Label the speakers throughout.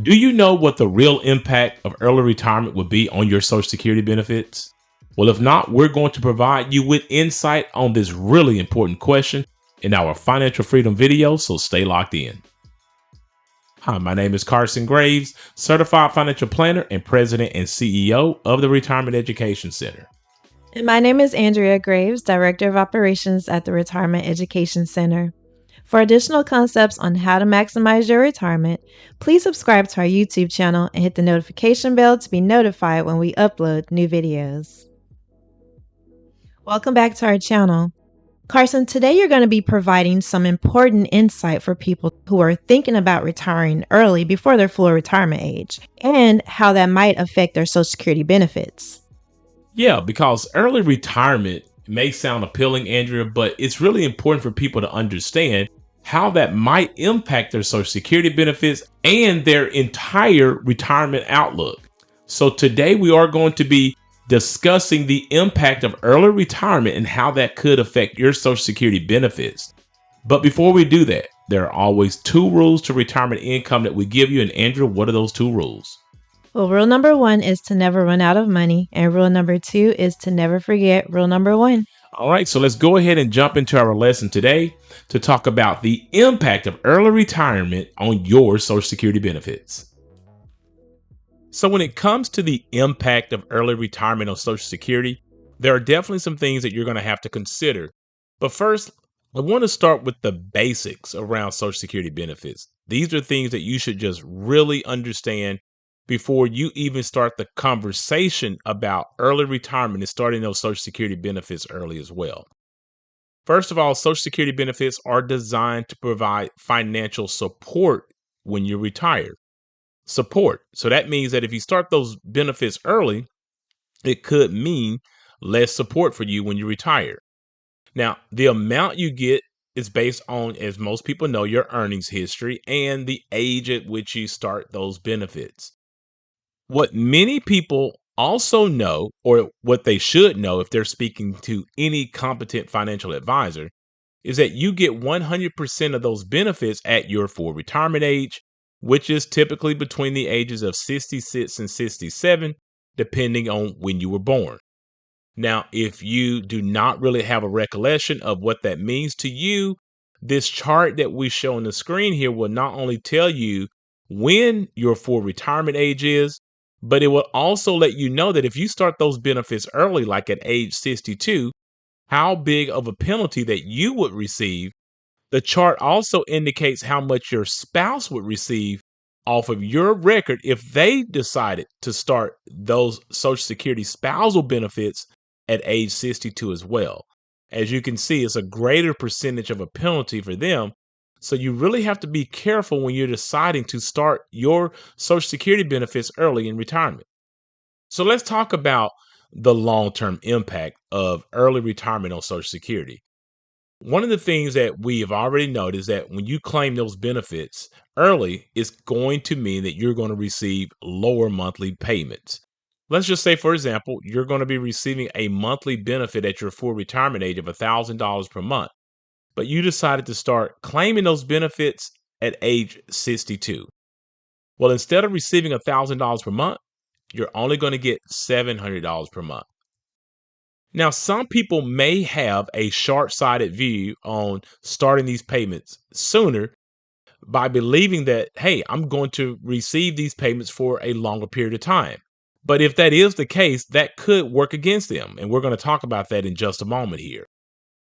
Speaker 1: Do you know what the real impact of early retirement would be on your Social Security benefits? Well, if not, we're going to provide you with insight on this really important question in our financial freedom video, so stay locked in. Hi, my name is Carson Graves, certified financial planner and president and CEO of the Retirement Education Center.
Speaker 2: And my name is Andrea Graves, Director of Operations at the Retirement Education Center. For additional concepts on how to maximize your retirement, please subscribe to our YouTube channel and hit the notification bell to be notified when we upload new videos. Welcome back to our channel. Carson, today you're going to be providing some important insight for people who are thinking about retiring early before their full retirement age and how that might affect their Social Security benefits.
Speaker 1: Yeah, because early retirement may sound appealing, Andrea, but it's really important for people to understand how that might impact their Social Security benefits and their entire retirement outlook. So today we are going to be discussing the impact of early retirement and how that could affect your Social Security benefits. But before we do that, there are always two rules to retirement income that we give you. And Andrea, what are those two rules?
Speaker 2: Well, rule number 1 is to never run out of money, and rule number 2 is to never forget rule number 1.
Speaker 1: All right, so let's go ahead and jump into our lesson today to talk about the impact of early retirement on your Social Security benefits. So when it comes to the impact of early retirement on Social Security, there are definitely some things that you're going to have to consider. But first, I want to start with the basics around Social Security benefits. These are things that you should just really understand before you even start the conversation about early retirement and starting those Social Security benefits early as well. First of all, Social Security benefits are designed to provide financial support when you retire. Support. So that means that if you start those benefits early, it could mean less support for you when you retire. Now, the amount you get is based on, as most people know, your earnings history and the age at which you start those benefits. What many people also know, or what they should know if they're speaking to any competent financial advisor, is that you get 100% of those benefits at your full retirement age, which is typically between the ages of 66 and 67, depending on when you were born. Now, if you do not really have a recollection of what that means to you, this chart that we show on the screen here will not only tell you when your full retirement age is, but it will also let you know that if you start those benefits early, like at age 62, how big of a penalty that you would receive. The chart also indicates how much your spouse would receive off of your record if they decided to start those Social Security spousal benefits at age 62 as well. As you can see, it's a greater percentage of a penalty for them. So you really have to be careful when you're deciding to start your Social Security benefits early in retirement. So let's talk about the long-term impact of early retirement on Social Security. One of the things that we have already noticed is that when you claim those benefits early, it's going to mean that you're going to receive lower monthly payments. Let's just say, for example, you're going to be receiving a monthly benefit at your full retirement age of $1,000 per month, but you decided to start claiming those benefits at age 62. Well, instead of receiving $1,000 per month, you're only going to get $700 per month. Now, some people may have a short-sighted view on starting these payments sooner by believing that, hey, I'm going to receive these payments for a longer period of time. But if that is the case, that could work against them. And we're going to talk about that in just a moment here.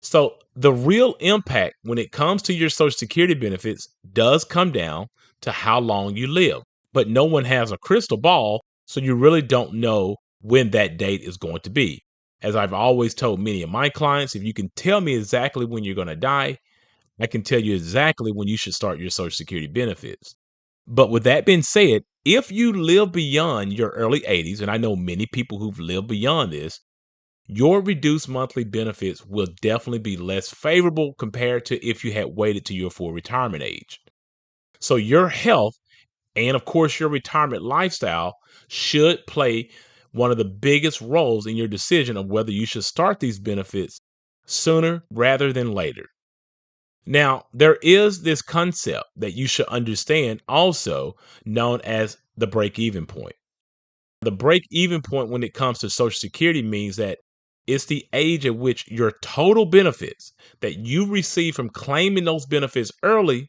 Speaker 1: So the real impact when it comes to your Social Security benefits does come down to how long you live. But no one has a crystal ball, so you really don't know when that date is going to be. As I've always told many of my clients, if you can tell me exactly when you're going to die, I can tell you exactly when you should start your Social Security benefits. But with that being said, if you live beyond your early 80s, and I know many people who've lived beyond this, your reduced monthly benefits will definitely be less favorable compared to if you had waited to your full retirement age. So your health and, of course, your retirement lifestyle should play one of the biggest roles in your decision of whether you should start these benefits sooner rather than later. Now, there is this concept that you should understand also known as the break even point. The break even point when it comes to Social Security means that it's the age at which your total benefits that you receive from claiming those benefits early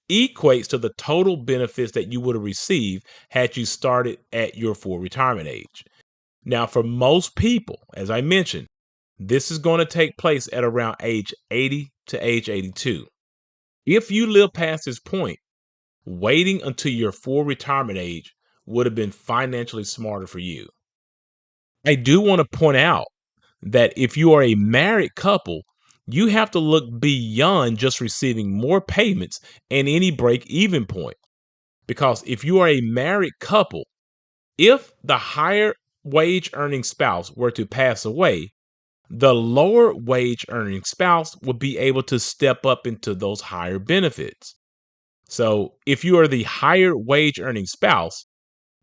Speaker 1: equates to the total benefits that you would have received had you started at your full retirement age. Now, for most people, as I mentioned, this is going to take place at around age 80 to age 82. If you live past this point, waiting until your full retirement age would have been financially smarter for you. I do want to point out that if you are a married couple, you have to look beyond just receiving more payments and any break even point. Because if you are a married couple, if the higher wage earning spouse were to pass away, the lower wage earning spouse would be able to step up into those higher benefits. So if you are the higher wage earning spouse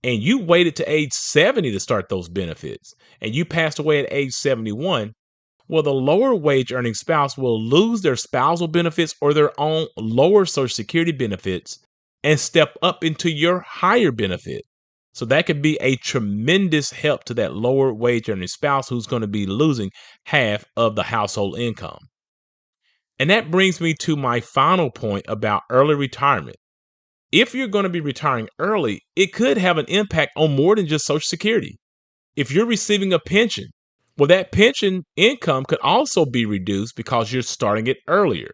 Speaker 1: and you waited to age 70 to start those benefits and you passed away at age 71, well, the lower wage earning spouse will lose their spousal benefits or their own lower Social Security benefits and step up into your higher benefit. So that could be a tremendous help to that lower wage earning spouse who's going to be losing half of the household income. And that brings me to my final point about early retirement. If you're going to be retiring early, it could have an impact on more than just Social Security. If you're receiving a pension, well, that pension income could also be reduced because you're starting it earlier.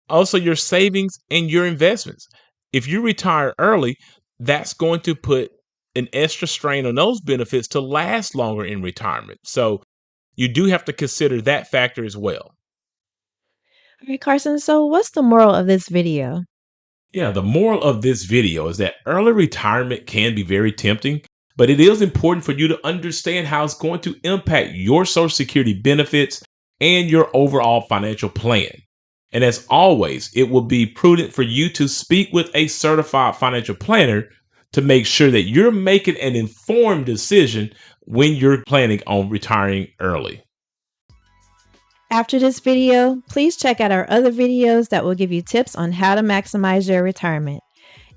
Speaker 1: Also, your savings and your investments. If you retire early, that's going to put an extra strain on those benefits to last longer in retirement. So you do have to consider that factor as well.
Speaker 2: All right, Carson, so what's the moral of this video?
Speaker 1: Yeah, the moral of this video is that early retirement can be very tempting, but it is important for you to understand how it's going to impact your Social Security benefits and your overall financial plan. And as always, it will be prudent for you to speak with a certified financial planner to make sure that you're making an informed decision when you're planning on retiring early.
Speaker 2: After this video, please check out our other videos that will give you tips on how to maximize your retirement.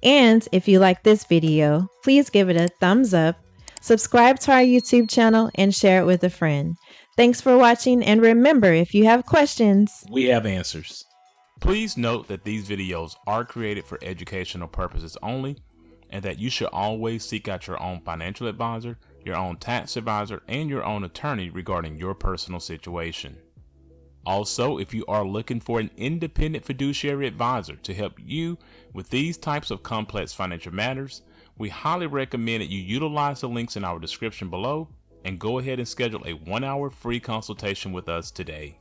Speaker 2: And if you like this video, please give it a thumbs up, subscribe to our YouTube channel, and share it with a friend. Thanks for watching, and remember, if you have questions,
Speaker 1: we have answers. Please note that these videos are created for educational purposes only, and that you should always seek out your own financial advisor, your own tax advisor, and your own attorney regarding your personal situation. Also, if you are looking for an independent fiduciary advisor to help you with these types of complex financial matters, we highly recommend that you utilize the links in our description below and go ahead and schedule a 1-hour free consultation with us today.